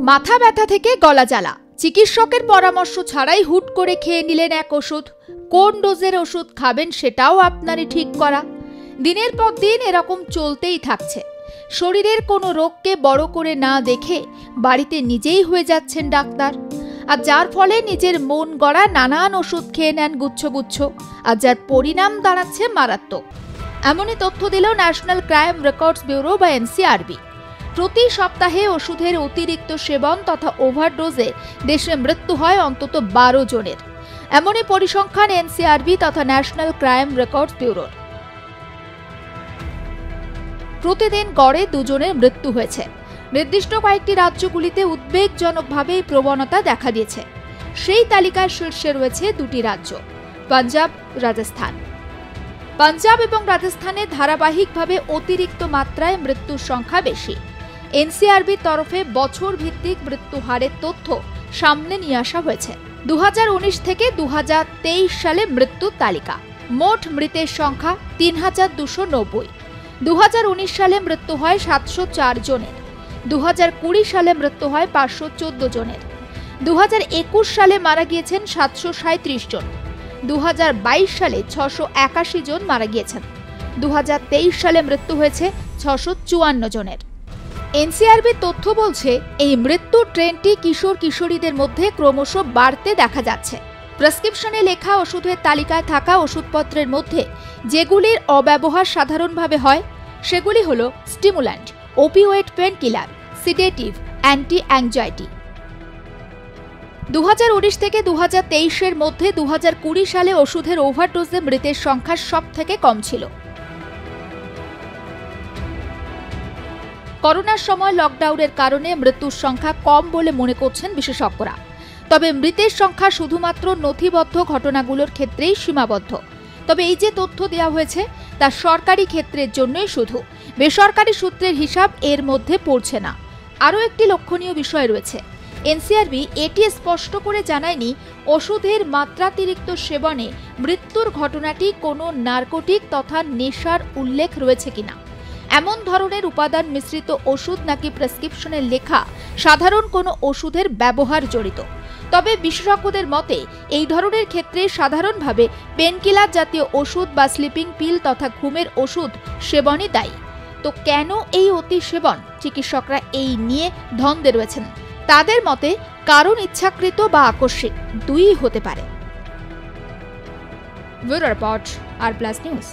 মাথা ব্যথা থেকে গলা জ্বালা, চিকিৎসকের পরামর্শ ছাড়াই হুট করে খেয়ে নিলেন এক ওষুধ। কোন ডোজের ওষুধ খাবেন সেটাও আপনারই ঠিক করা। দিনের পর দিন এরকম চলতেই থাকছে। শরীরের কোনো রোগকে বড় করে না দেখে বাড়িতে নিজেই হয়ে যাচ্ছেন ডাক্তার, আর যার ফলে নিজের মন গড়া নানান ওষুধ খেয়ে নেন গুচ্ছ গুচ্ছ, আর যার পরিণাম দাঁড়াচ্ছে মারাত্মক। এমনই তথ্য দিল ন্যাশনাল ক্রাইম রেকর্ডস ব্যুরো বা এনসিআরবি। প্রতি সপ্তাহে ওষুধের অতিরিক্ত সেবন তথা ওভারডোজে দেশে মৃত্যু হয় অন্তত 12 জনের। এমনই পরিসংখ্যান এনসিআরবি তথা ন্যাশনাল ক্রাইম রেকর্ডস ব্যুরোর। প্রতিদিন গড়ে 2 জনের মৃত্যু হয়েছে। নির্দিষ্ট কয়েকটি রাজ্যগুলিতে উদ্বেগজনকভাবে এই প্রবণতা দেখা দিয়েছে। সেই তালিকায় শীর্ষে রয়েছে 2টি রাজ্য, পাঞ্জাব, রাজস্থান। পাঞ্জাব এবং রাজস্থানে ধারাবাহিকভাবে অতিরিক্ত মাত্রায় মৃত্যুর সংখ্যা বেশি। এনসিআরবির তরফে বছর ভিত্তিক মৃত্যু হারের তথ্য সামনে নিয়ে আসা হয়েছে। 2019 থেকে 2023 সালে মৃত্যুর তালিকা। মোট মৃতের সংখ্যা 3290। 2019 সালে মৃত্যু হয় 704 জনের। 2020 সালে মৃত্যু হয় 514 জনের। 2021 সালে মারা গিয়েছেন 737 জন। 2022 সালে 681 জন মারা গিয়েছেন। 2023 সালে মৃত্যু হয়েছে 654 জনের। এনসিআরবির তথ্য বলছে, এই মৃত্যুর ট্রেন্ডটি কিশোর কিশোরীদের মধ্যে ক্রমশ বাড়তে দেখা যাচ্ছে। প্রেসক্রিপশনে লেখা ওষুধের তালিকায় থাকা ওষুধপত্রের মধ্যে যেগুলির অব্যবহার সাধারণভাবে হয় সেগুলি হল stimulant, opioid pain killer, sedative, anti anxiety. 2019 থেকে 2023 মধ্যে 2020 সালে ওষুধের ওভারডোজে মৃতের সংখ্যা সবথেকে কম ছিল। করোনার সময় লকডাউনের কারণে মৃত্যুর সংখ্যা কম বলে মনে করছেন বিশেষজ্ঞরা। তবে মৃতের সংখ্যা শুধুমাত্র নথিবদ্ধ ঘটনাগুলোর ক্ষেত্রেই সীমাবদ্ধ। তবে এই যে তথ্য দেওয়া হয়েছে তা সরকারি ক্ষেত্রের জন্যই শুধু, বেসরকারি সূত্রের হিসাব এর মধ্যে পড়ছে না। আরও একটি লক্ষণীয় বিষয় রয়েছে। এনসিআরবি এটি স্পষ্ট করে জানায়নি ওষুধের মাত্রাতিরিক্ত সেবনে মৃত্যুর ঘটনাটি কোনো নার্কোটিক তথা নেশার উল্লেখ রয়েছে কিনা। এমন ধরনের উপাদান মিশ্রিত ওষুধ নাকি প্রেসক্রিপশনে লেখা সাধারণ কোনো ওষুধের ব্যবহার জড়িত। তবে বিশেষজ্ঞদের মতে এই ধরনের ক্ষেত্রে সাধারণভাবে পেনকিলার জাতীয় ওষুধ বা স্লিপিং পিল তথা ঘুমের ওষুধ সেবনই দায়ী। তো কেন এই অতি সেবন? চিকিৎসকরা এই নিয়ে দ্বন্দ্বে রয়েছেন। তাদের মতে কারণ ইচ্ছাকৃত বা আকস্মিক, দুইই হতে পারে। ব্যুরো রিপোর্ট, আর প্লাস নিউজ।